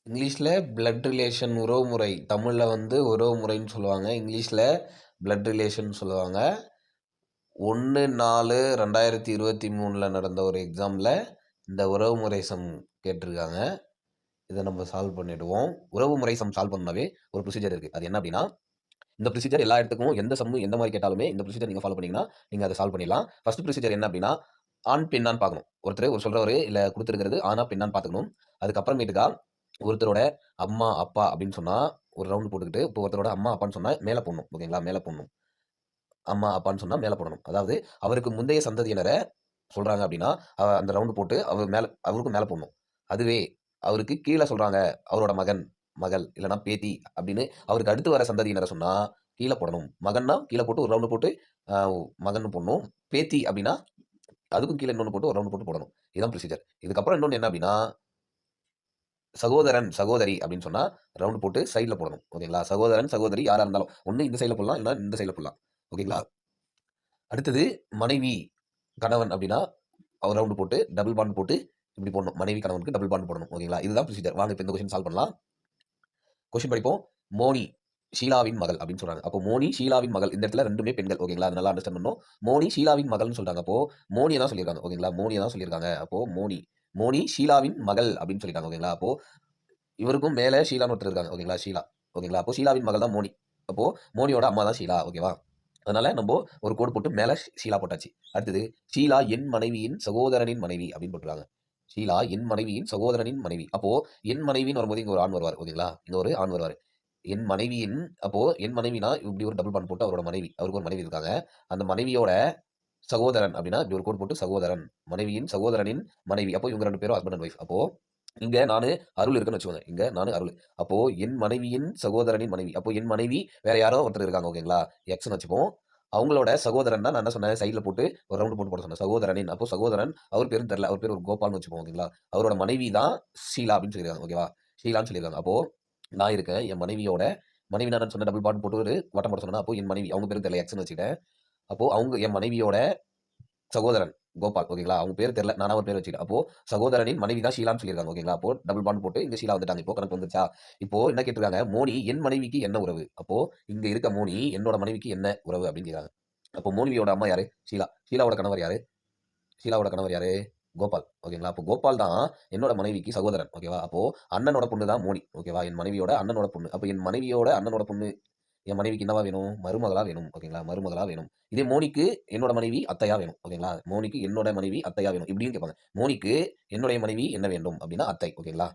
இங்கிலீஷ்ல blood relation உறவுமுறை. தமிழ்ல வந்து உறவுமுறைன்னு சொல்லுவாங்க. இங்கிலீஷ்ல பிளட் ரிலேஷன் சொல்லுவாங்க. 1/4/2023ல நடந்த ஒரு எக்ஸாம்ல இந்த உறவுமுறை சம் கேட்டிருக்காங்க. இத நம்ம சால்வ் பண்ணிடுவோம். உறவுமுறை சம் சால்வ் பண்ணாவே ஒரு ப்ரொசீஜர் இருக்கு. அது என்ன அப்டின்னா, இந்த ப்ரொசீஜர் எல்லா இடத்துக்கும் எந்த சம் எந்த மாரி கேட்டாலுமே இந்த ப்ரொசீஜர் நீங்க ஃபாலோ பண்ணீங்கன்னா, நீங்க அத சால்வ் பண்ணிடலாம். ஃபர்ஸ்ட் ப்ரொசீஜர் என்ன அப்டின்னா, ஆண், பெண்ணான்னு பார்க்கணும். ஒருத்தர் சொல்றவரு இல்ல குடுத்திருக்கிறது ஆணா, பெண்ணான்னு பார்த்துக்கணும். அதுக்கப்புறமேட்டுக்கா ஒருத்தரோட அம்மா, அப்பா அப்டின்னு சொன்னா ஒரு ரவுண்ட் போட்டுக்கிட்டு, இப்போ ஒருத்தரோட அம்மா, அப்பான்னு சொன்னா மேல போடணும். ஓகேங்களா? மேல போடணும். அம்மா, அப்பான்னு சொன்னா மேல போடணும். அதாவது அவருக்கு முந்தைய சந்ததியினர சொல்றாங்க அப்டின்னா, அந்த ரவுண்ட் போட்டு அவர் மேல அவருக்கும் மேல போடணும். அதுவே அவருக்கு கீழ சொல்றாங்க, அவரோட மகன், மகள் இல்லன்னா பேத்தி அப்டின்னு அவருக்கு அடுத்து வர சந்ததியினர சொன்னா, கீழ போடணும். மகன்னா கீழ போட்டு ஒரு ரவுண்ட் போட்டு அ மகன்னு போடணும். பேத்தி அப்டின்னா, அதுக்கும் கீழ இன்னொன்னு போட்டு ஒரு ரவுண்ட் போட்டு போடணும். இதுதான் ப்ரொசீஜர். இதுக்கப்புறம் இன்னொன்னு என்ன அப்டின்னா, சகோதரன், சகோதரி அப்டின்னு சொன்னா ரவுண்ட் போட்டு சைட்ல போடணும். ஓகேங்களா? சகோதரன், சகோதரி யாரா இருந்தாலும், ஒண்ணு இந்த சைட்ல போடலாம், இல்ல இந்த சைட்ல போடலாம். ஓகேங்களா? அடுத்தது மனைவி, கணவன் அப்டின்னா, ஒரு ரவுண்ட் போட்டு டபுள் பாண்ட் போட்டு இப்டி போடணும். மனைவி, கணவனுக்கு டபுள் பாண்ட் போடணும். ஓகேங்களா? இதுதான் ப்ரொசீஜர். வாங்க இப்ப இந்த கொஸ்டின் சால்வ் பண்ணலாம். கொஸ்டின் படிப்போம். மோனி, ஷீலாவின் மகள் அப்டின்னு சொல்றாங்க. அப்போ மோனி, ஷீலாவின் மகள். இந்த இடத்துல 2மே பெண்கள். ஓகேங்களா? அத நல்லா அண்டர்ஸ்டாண்ட் பண்ணணும். மோனி, ஷீலாவின் மகள்னு சொல்றாங்க. அப்போ மோனிய தான் சொல்லியிருக்காங்க. ஓகேங்களா? மோனிய தான் சொல்லியிருக்காங்க. அப்போ மோனி, மோனி ஷீலாவின் மகள் அப்டின்னு சொல்லியிருக்காங்க. ஓகேங்களா? அப்போ இவருக்கும் மேல ஷீலான்னு ஒருத்தர் இருக்காங்க. ஓகேங்களா? ஷீலா. ஓகேங்களா? அப்போ ஷீலாவின் மகள் தான் மோனி. அப்போ மோனியோட அம்மா தான் ஷீலா. ஓகேவா? அதனால நம்போ ஒரு கோடு போட்டு மேல ஷீலா போட்டாச்சு. அடுத்தது ஷீலா என் மனைவியின் சகோதரனின் மனைவி அப்படின்னு போட்டுருக்காங்க. ஷீலா என் மனைவியின் சகோதரனின் மனைவி. அப்போ என் மனைவின்னு வரும்போது இங்க ஒரு ஆண் வருவார். ஓகேங்களா? இங்க ஒரு ஆண் வருவாரு. என் மனைவியின் அப்போ என் மனைவினா இப்படி ஒரு டபுள் பாண்ட் போட்டு அவரோட மனைவி. அவருக்கு ஒரு மனைவி இருக்காங்க. அந்த மனைவியோட சகோதரன் அப்படின்னா இப்படி ஒரு கோடு போட்டு சகோதரன். மனைவியின் சகோதரனின் மனைவி. அப்போ இவங்க 2 பேரும் ஹஸ்பண்ட் அண்ட் ஒய்ஃப். அப்போ இங்க நானு அருள் இருக்குன்னு வச்சுக்கோங்க. இங்க நானு அருள். அப்போ என் மனைவியின் சகோதரனின் மனைவி. அப்போ என் மனைவி வேற யாரோ ஒருத்தர் இருக்காங்க. ஓகேங்களா? எக்ஸ்ன்னு வச்சுப்போம். அவங்களோட சகோதரன்னா நான் என்ன சொன்னேன்? சைட்ல போட்டு ஒரு ரவுண்ட் போட்டு போட சொன்னேன். சகோதரனின். அப்போ சகோதரன் அவர் பேரும் தெரியல. அவர் பேர் ஒரு கோபால்னு வச்சுப்போம். ஓகேங்களா? அவரோட மனைவி தான் ஷீலா அப்படின்னு சொல்லியிருக்காங்க. ஓகேவா? ஷீலான்னு சொல்லியிருக்காங்க. அப்போ நான் இருக்கேன். என் மனைவியோட மனைவி நான் சொன்ன டபுள் பாண்ட் போட்டு ஒரு வட்டம் போட சொன்னேன்னா, அப்போ என் மனைவி அவங்க பேரும் தெரியல. எக்ஸ்ன்னு வச்சுக்கிட்டேன். அப்போ அவங்க என் மனைவியோட சகோதரன் கோபால். ஓகேங்களா? அவங்க பேரு தெரியல. நானா ஒரு பேர் வச்சுக்கிட்டேன். அப்போ சகோதரனின் மனைவி தான் ஷீலான்னு சொல்லியிருக்காங்க. ஓகேங்களா? அப்போ டபுள் பாண்ட் போட்டு இங்க ஷீலா வந்துட்டாங்க. இப்போ கணக்கு வந்துருச்சா? இப்போ என்ன கேட்டிருக்காங்க? மோனி என் மனைவிக்கு என்ன உறவு? அப்போ இங்க இருக்க மோனி என்னோட மனைவிக்கு என்ன உறவு அப்படின்னு கேட்குறாங்க. அப்போ மோனிவியோட அம்மா யாரு? ஷீலா. ஷீலாவோட கணவர் யாரு? ஷீலாவோட கணவர் யாரு? கோபால். ஓகேங்களா? அப்போ கோபால் தான் என்னோட மனைவிக்கு சகோதரன். ஓகேவா? அப்போ அண்ணனோட பொண்ணு தான் மோனி. ஓகேவா? என் மனைவியோட அண்ணனோட பொண்ணு. அப்போ என் மனைவியோட அண்ணனோட பொண்ணு என் மனைவிக்கு என்னவா வேணும்? மருமகளா வேணும். ஓகேங்களா? மருமகளா வேணும். இதே மோனிக்கு என்னோட மனைவி அத்தையா வேணும். ஓகேங்களா? மோனிக்கு என்னோட மனைவி அத்தையா வேணும். இப்படியும் கேட்பாங்க. மோனிக்கு என்னுடைய மனைவி என்ன வேண்டும்? அப்படின்னா அத்தை. ஓகேங்களா?